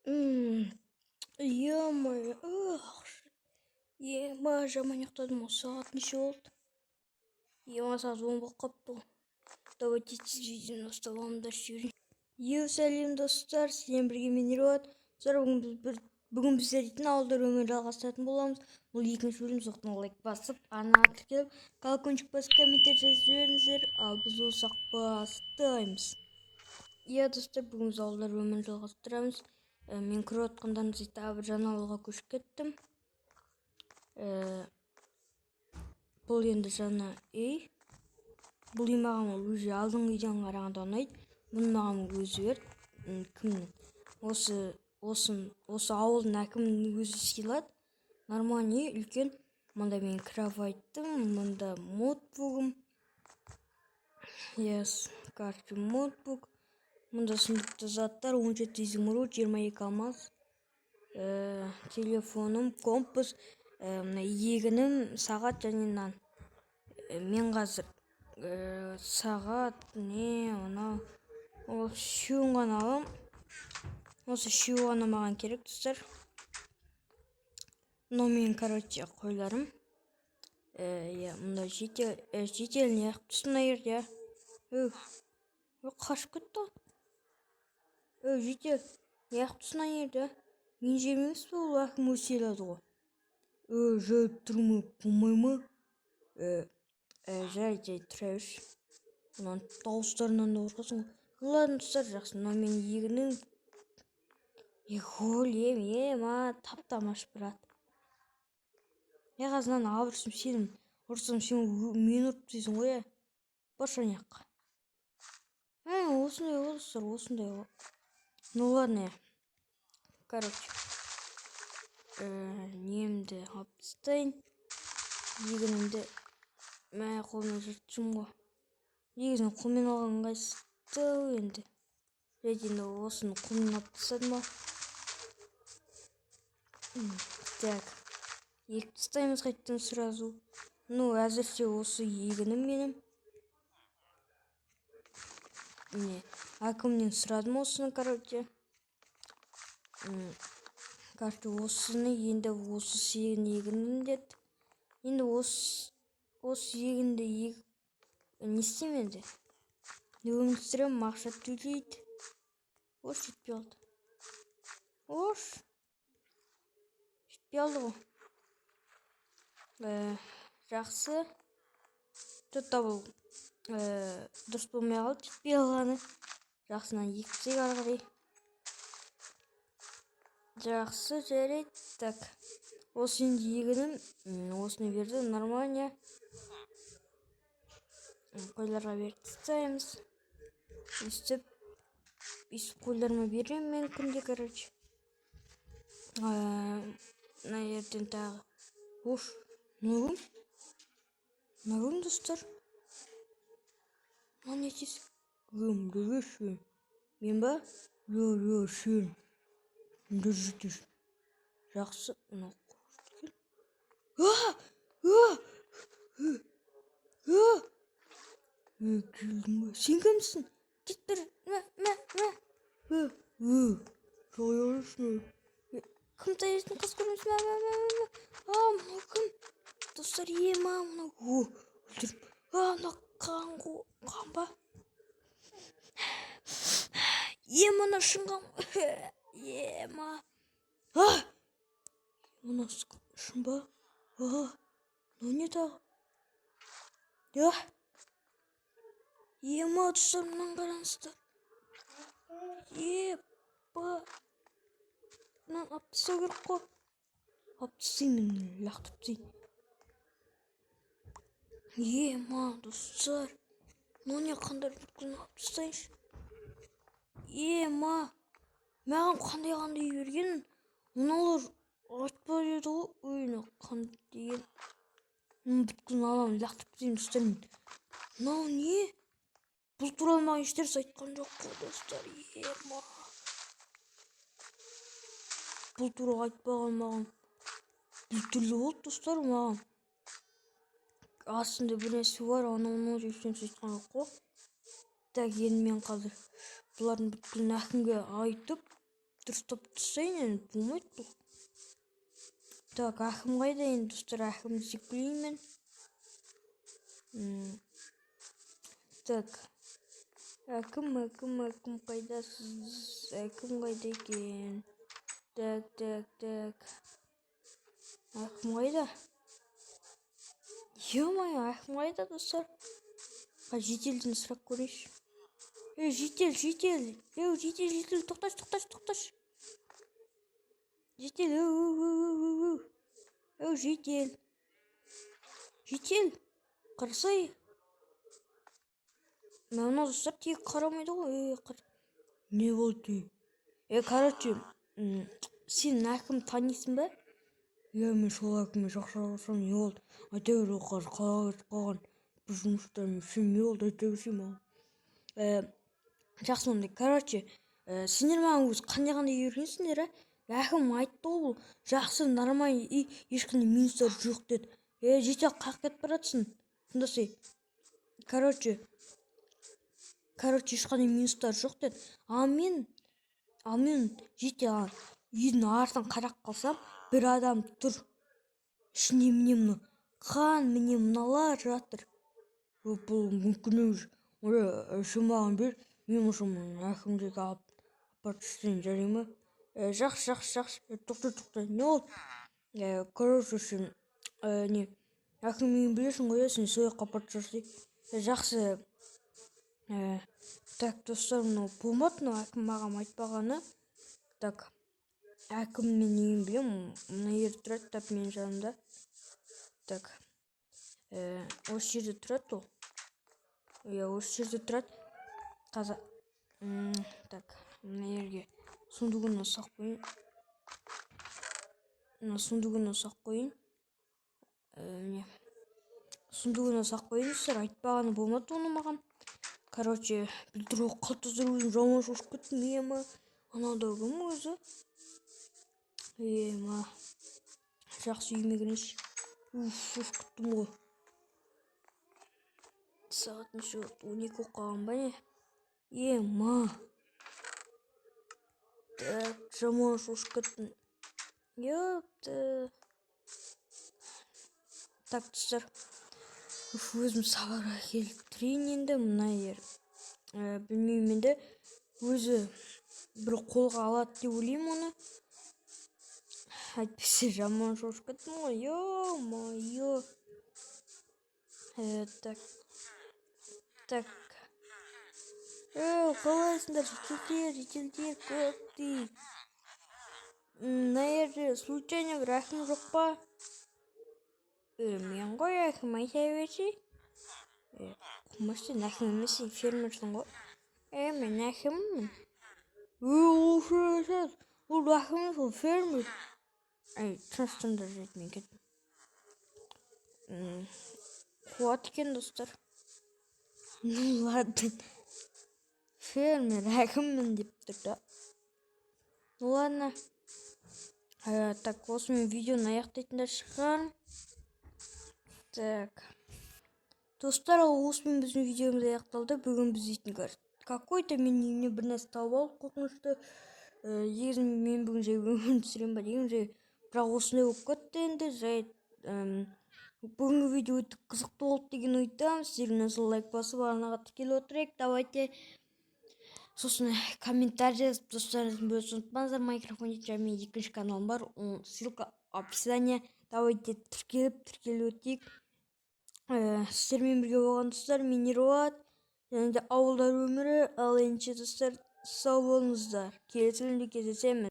Ё-моё, ема жаман ұйықтадым ғой, сағат неше болды? Ема сағат 10 болып қапты ғой. Давайте видеоны ұстап дальше жіберейін. Сәлем достар, сіздермен бірге мен Ерболат. Бүгін біз дейтін ауылдар өмірін жалғастыратын боламыз. Бұл екінші бөлім, соқтан лайк басып, ана тіркеліп, колокольчик басып, комментарий жазып жіберіңіздер. Ал біз осақ бастаймыз. Достар, бүгін біз ауылдар өмірін жалғастырамыз. Мен көріп отқандарыңыздай тағы бір жаңа ауылға көшіп кеттім. Бұл енді жаңа үй. Бұл үй маған өзі алдыңғы үйден қарағанда ұнайды. Бұны маған өзі берді. Кімнің? Осы ауылдың әкімінің өзі сыйлады. Нормальный үй, үлкен. Мұнда мен кроватьтым, мұнда ноутбугым. Ноутбук. Мұнда сыныпты заттар, 17 изумруд, 22 алмаз. Телефоным, компас, егінім, сағат және нан. Мен қазір сағат, үшеуін ғана алам. Осы үшеуі ғана маған керек, достар. Но мен, қойларым. Мұнда жетелін яқып тұсын айырды, қашып кетті. Жетел, яқып тұсын айырды. Мен жемеңіз бе, ол әкім өселеді ғой. Жайып тұрмы, болмай ма? Жай тұра берші. Мұнан дауыстарынан да қорқасың ғой. Ладно, достар, жақсы. Но мен егінім. Ема, таптамаш, брат. Қазынан абырсым сенім. Ұрсам сен мен ұрып дейсің ғой, Башаняққа. Осындай ғой, достар, осындай ғой. Ну ладно, немді алып тастайын. Егінімді қолмен жыртшым ғой. Негізін қолмен алған қайсықты енді. Редені осыны қолмен алып тастадым ба. Так, егіп тастаймыз қайттан сразу. Әзірше осы егінім менің. Әкімнен сұрадым осыны, осыны енді осы сегін егінін деді. Енді осы егінді не істейм енді? Өмір сүрем, ақша төлейді. Жетпей алды. Жетпей алды ғой. Жақсы. Тұтта бұл дұрыс болмай қалды, жетпей алғаны. Жақсынан екпсек арғарай. Жақсы, жарайды. Так, осы енді егінім. Осыны берді, нормально. Қойларға беріп тастаймыз. Үстіп қойларыма берем мен күнде, Мына ерден тағы. Нағым, достар. Не етесің? Гүм. Мен ба? Шен. Жүрсіз. Жақсы. Сен кімсің? Кеттір. Кім таясын қыз көрмесін? Мұны кім? Достар, ема мұны. Өлтіріп. Мұны қан ба? Еманы шынған. Ема. Мұны шын ба? Не тағы? Ема, достар, мұнан қараңыздар. Мұнан аптыстау керек қой. Аптыстайын, лақтып дейін. Ема, достар. Не қандар бүткін аптыстайыншы. Ема. Маған қандай берген. Мұналар айтпай еді ғой. Қандай деген. Бүткін алам, лақтып дейін, достармен. Не? Бұл туралы маған ештеріс айтқан жоқ қой, достар. Ема. Бұл туралы айтпаған маған. Бүлтірлі болды, достар, маған. Астында бір нәрсе бар, оны ештеріс айтқан жоқ қой. Так, енді мен қазір бұлардың бүткілін әкімге айтып, дұрыстап тастайын, енді болмайды бұл. Так, әкім қайда енді достар, әкімді іздеп келейін мен. Так, әкім қайдасыз? Әкім қайда екен? Так. Әкім қайда? Е-мое, әкім қайда достар? Жителден сұрап көрейінші. Жител. Жител, тоқташ. Жител, жител. Қарасай. Мына достар тек қарамайды ғой. Не болды? Короче, сен әкім танисың ба? Мен сол әкіммен жақсы араласамын, не болды? Айта бер, қазір қалаға кетіп қалған бір жұмыстармен, сен не болды, айта берсей маған. Жақсы ондай. Короче, сендер маған өзі қандай үйренгенсіңдер, әкім айтты ғой, бұл жақсы, нормально, ешқандай минустар жоқ деді. Жете қақ кетіп баратсың, тыңдасай. Короче, ешқандай минустар жоқ деді. Ал мен жете үйдің артын қарап қалсам, бір адам тұр. Ішінде міне мыналар жатыр. Бұл мүмкін емес. Сен маған бер, мен осы әкімдерге апарып тастайын, жарай ма? Жақсы. Тоқта. Не болды? Короче, сен әкім мен білесің ғой, сен сол жаққа апарып тастайын. Жақсы. Так, достар, мынау болмады, мынау әкім маған айтпағаны. Так, әкім мен нейін білем, мына жерде тұрады, тап менің жанымда. Так, осы жерде тұрады ол. Осы жерде тұрады. Қазір. Так, мына жерге сундугына сақ қойын. Сундугына сақ қойын, достар, айтпағаны болмады оны маған. Короче, білдіру қалыптастыру өзім жаман шошып кеттім. Ема, анада кім өзі? Ема, жақсы үйіме кірейінші. Шошып кеттім ғой. Сағат неше болды? 12 оқыған ба не? Ема. Так, жаман шошып кеттім. Ёпты. Так, достар, өзім сабарға келтірейін енді. Мына ер, білмеймін енді, өзі бір қолға алады деп ойлаймын оны. Әйтпесе жаман шошып кеттім ғой. Ё-моё. Так. Қалайсыңдар, жителдер көп дейді. Мына жерде случайно бір әкім жоқ па? Мен ғой әкім, айта берші. Құмаштен әкім емес, сен фермерсің ғой. Мен әкіммін. Ол әкім емес, ол фермер. Тыныштыңдар, мен кеттім. Қуат екен, достар. Ладно. Фермер әкіммін деп тұр да. Ладно. Так, осымен видеоны аяқтайтындар шығар. Так. Достар, осымен біздің видеомыз аяқталды. Бүгін біз дейтін какой-то мен үйіне бір нәрсе тауып алып қорқынышты. Егер мен бүгін жай өмірін түсірем ба деген жай. Бірақ осындай болып кетті енді. Жай бүгінгі видео өте қызықты болды деген ойдамын. Сіздермен сол лайк басып арнаға тіркеліп отырайық. Давайте. Сосын комментарий жазып, достарыңызбен бөлісуді ұмытпаңыздар. Майнкрафт және екінші каналым бар. Ссылка описание. Давайте тіркеліп өтейік. Сіздермен бірге болған достар, мен Ерболат. Және де ауылдар өмірі. Ал енді достар, сау болыңыздар. Келесі күнде кездесеміз.